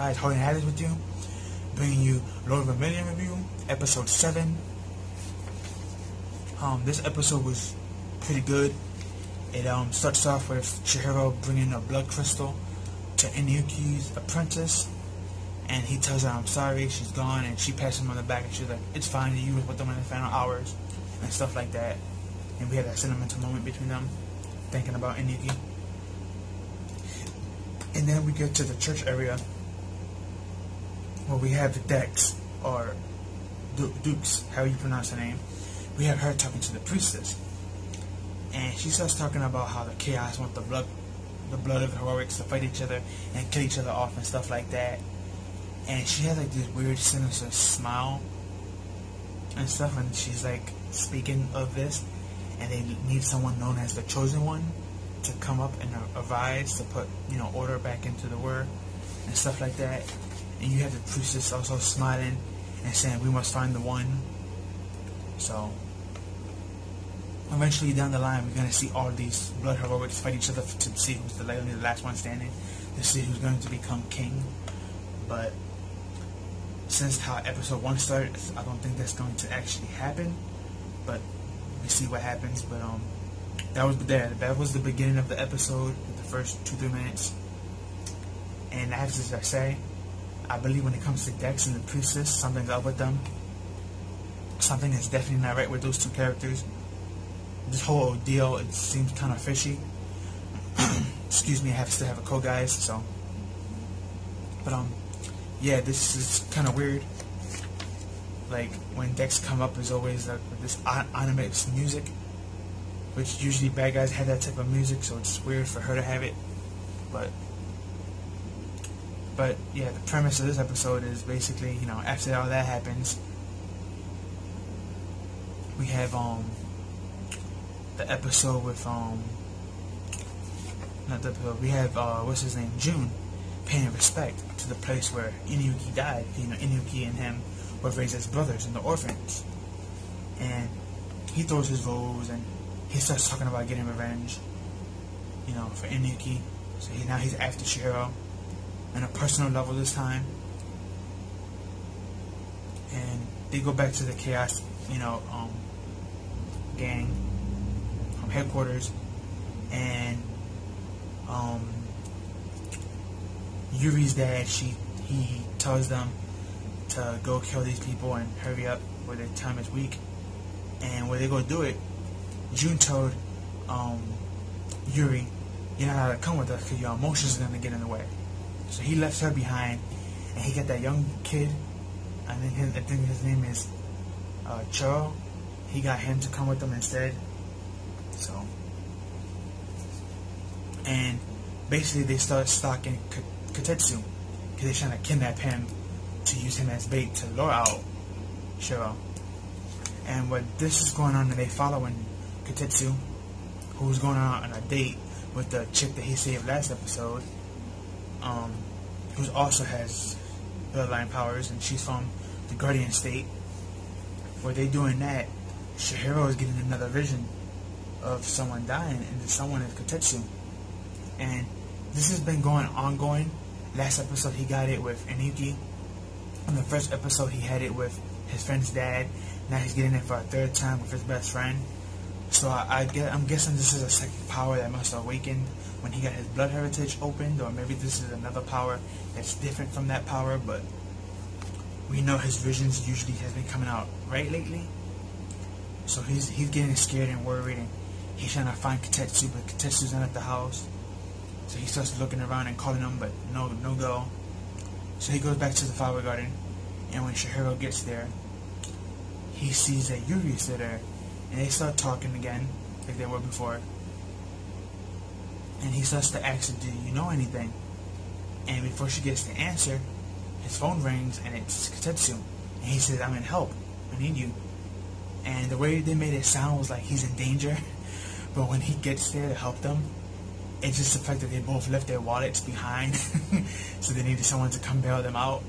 guys, Holding Hands with you, bringing you Lord Vermilion review, episode 7. This episode was pretty good. It starts off with Chihiro bringing a blood crystal to Inuyuki's apprentice, and he tells her, I'm sorry, she's gone, and she pats him on the back, and she's like, it's fine, you was with them in the final hours, and stuff like that. And we had that sentimental moment between them, thinking about Inuyuki. And then we get to the church area, where we have the Dex, or Dukes, how you pronounce the name. We have her talking to the priestess, and she starts talking about how the Chaos want the blood of the heroics to fight each other and kill each other off and stuff like that. And she has like this weird sinister smile and stuff, and she's like speaking of this, and they need someone known as the Chosen One to come up and advise to put, order back into the war and stuff like that. And you have the priestess also smiling and saying, we must find the one. So eventually down the line, we're going to see all these blood heroics fight each other to see who's the last one standing, to see who's going to become king. But since how episode 1 started, I don't think that's going to actually happen. But we see what happens. But that was the beginning of the episode, the first 2-3 minutes. And as I say, I believe when it comes to Dex and the priestess, something's up with them. Something is definitely not right with those two characters. This whole ordeal, it seems kind of fishy. Excuse me, I still have a cold, guys. So, but yeah, this is kind of weird. Like when Dex come up, is always like this animated music, which usually bad guys have that type of music, so it's weird for her to have it. But yeah, the premise of this episode is basically, after all that happens, we have the episode with not the episode, we have what's his name, June, paying respect to the place where Inuyuki died. Inuyuki and him were raised as brothers in the orphans, and he throws his rose and he starts talking about getting revenge, for Inuyuki. So now he's after Chihiro on a personal level this time, and they go back to the Chaos, gang headquarters, and Yuri's dad, he tells them to go kill these people and hurry up where their time is weak. And when they go do it, June told Yuri, you're not allowed to come with us because your emotions are going to get in the way. So he left her behind, and he got that young kid, I think his name is Choro. He got him to come with them instead. So, and basically they start stalking Kotetsu because they're trying to kidnap him to use him as bait to lure out Chihiro. And what this is going on, and they following Kotetsu, who's going on a date with the chick that he saved last episode, who also has bloodline powers, and she's from the Guardian State. Where they doing that, Chihiro is getting another vision of someone dying, and the someone is Kotetsu. And this has been ongoing. Last episode he got it with Inuyuki. In the first episode he had it with his friend's dad. Now he's getting it for a third time with his best friend. So I'm guessing this is a second power that must have awakened when he got his blood heritage opened, or maybe this is another power that's different from that power. But we know his visions usually has been coming out right lately. So he's getting scared and worried, and he's trying to find Kotetsu, but Kotetsu's not at the house. So he starts looking around and calling him, but no go. So he goes back to the flower garden, and when Chihiro gets there, he sees that Yuri is still there, and they start talking again like they were before. And he starts to ask her, do you know anything? And before she gets the answer, his phone rings, and it's Kotetsu, and he says, I'm in help, I need you. And the way they made it sound was like he's in danger, but when he gets there to help them, it's just the fact that they both left their wallets behind, so they needed someone to come bail them out,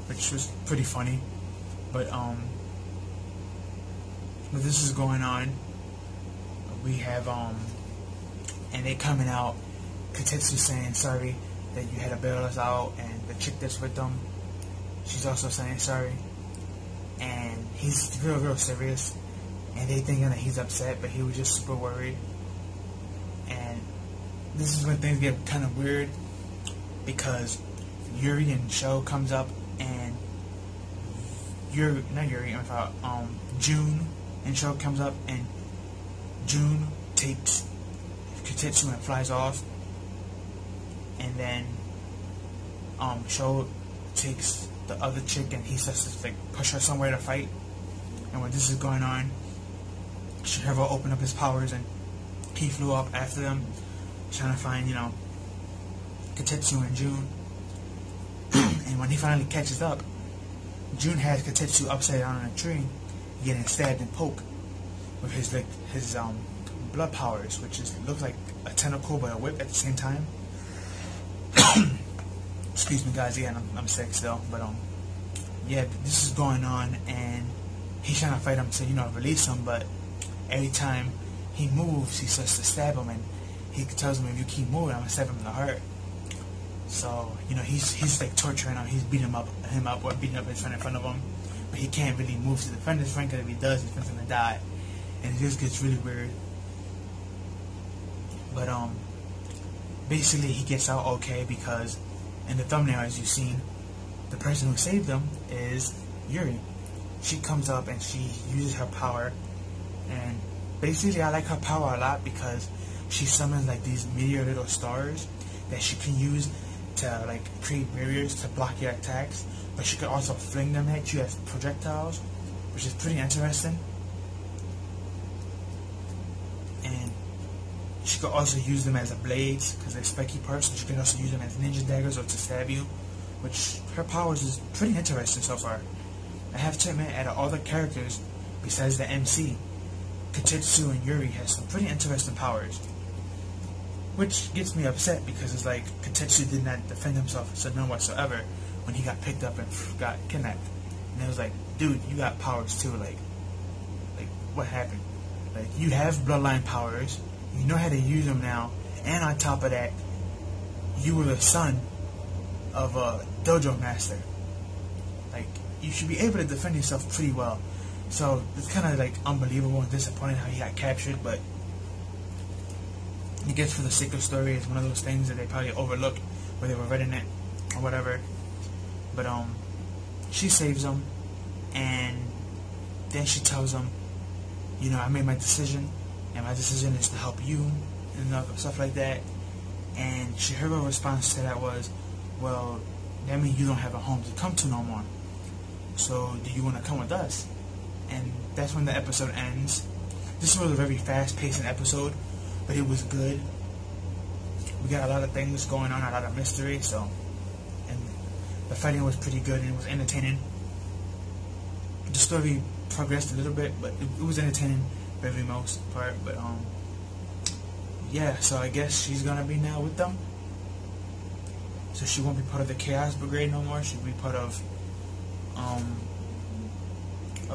which was pretty funny. But this is going on. We have and they coming out, Kotetsu saying, sorry, that you had to bail us out, and the chick that's with them, she's also saying sorry. And he's real serious, and they thinking that he's upset, but he was just super worried. And this is when things get kind of weird, because Yuri and Sho comes up, and June and Sho comes up, and June takes Kotetsu and flies off, and then Sho takes the other chick, and he starts to like push her somewhere to fight. And when this is going on, Shihiro opened up his powers, and he flew up after them, trying to find, Kotetsu and June. And when he finally catches up, June has Kotetsu upside down in a tree, getting stabbed and poked with his blood powers, which looks like a tentacle but a whip at the same time. Excuse me, guys. Yeah, I'm sick still, but yeah, this is going on, and he's trying to fight him to release him, but every time he moves, he starts to stab him, and he tells him, if you keep moving, I'm gonna stab him in the heart. So he's like torturing him. He's beating him up, or beating up his friend in front of him, but he can't really move to defend his friend, because if he does, his friend's gonna die, and it just gets really weird. But basically he gets out okay, because in the thumbnail, as you've seen, the person who saved him is Yuri. She comes up and she uses her power, and basically I like her power a lot, because she summons like these meteor little stars that she can use to like create barriers to block your attacks, but she can also fling them at you as projectiles, which is pretty interesting. And she could also use them as a blades, because they're spiky parts, and she can also use them as ninja daggers or to stab you, which her powers is pretty interesting so far. I have to admit, out of all the characters besides the MC, Kotetsu and Yuri has some pretty interesting powers, which gets me upset, because it's like Kotetsu did not defend himself to none whatsoever when he got picked up and got kidnapped. And it was like, dude, you got powers too, like what happened? Like, you have bloodline powers, you know how to use them now, and on top of that, you were the son of a dojo master. Like, you should be able to defend yourself pretty well. So it's kind of like unbelievable and disappointing how he got captured, but I guess for the sake of story, it's one of those things that they probably overlooked where they were writing it or whatever. But she saves him, and then she tells him, I made my decision, and my decision is to help you, and stuff like that. And Shihiro response to that was, well, that means you don't have a home to come to no more. So do you want to come with us? And that's when the episode ends. This was a very fast-paced episode, but it was good. We got a lot of things going on, a lot of mystery, and the fighting was pretty good, and it was entertaining. The story progressed a little bit, but it was entertaining for the most part. But yeah, so I guess she's gonna be now with them. So she won't be part of the Chaos Brigade no more. She'll be part of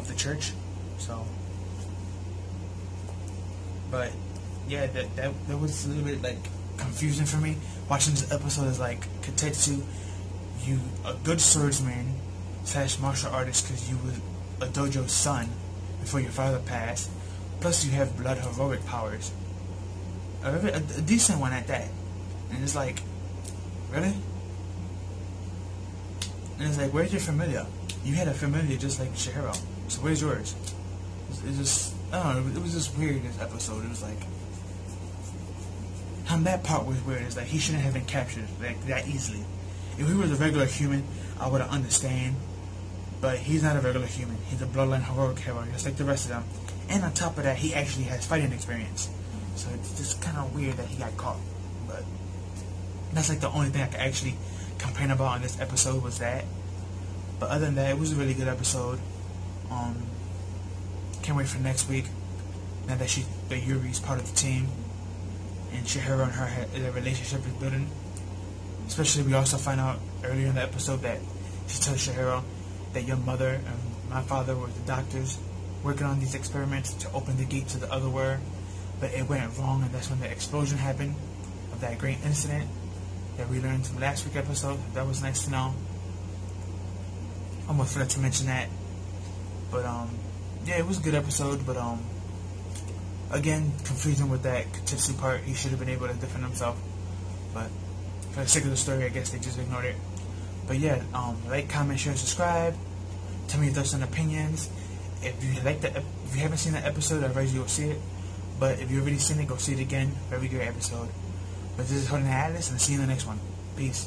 the church. So, but yeah, that was a little bit like confusing for me. Watching this episode is like, Kotetsu, you a good swordsman / martial artist, because you were a dojo's son before your father passed. Plus you have blood heroic powers, a decent one at that. And it's like, really? And it's like, where's your familiar? You had a familiar just like Shihiro, so where's yours? It just, I don't know, it was just weird, this episode. It was like, that part was weird. It's like, he shouldn't have been captured like that easily. If he was a regular human, I would have understand, but he's not a regular human. He's a bloodline heroic hero, just like the rest of them. And on top of that, he actually has fighting experience. So it's just kind of weird that he got caught. But that's like the only thing I could actually complain about on this episode was that. But other than that, it was a really good episode. Can't wait for next week. Now that Yuri's part of the team, and Chihiro and their relationship is building. Especially, we also find out earlier in the episode that she tells Chihiro that your mother and my father were the doctors working on these experiments to open the gate to the other world, but it went wrong, and that's when the explosion happened of that great incident that we learned from last week's episode. That was nice to know. Almost forgot to mention that. But yeah, it was a good episode, but again, confusing with that Katitsu part. He should have been able to defend himself, but for the sake of the story, I guess they just ignored it. But yeah, like, comment, share, subscribe. Tell me your thoughts and opinions. If you if you haven't seen that episode, I advise you go see it. But if you've already seen it, go see it again. Very good episode. But this is Holding the Atlas, and I'll see you in the next one. Peace.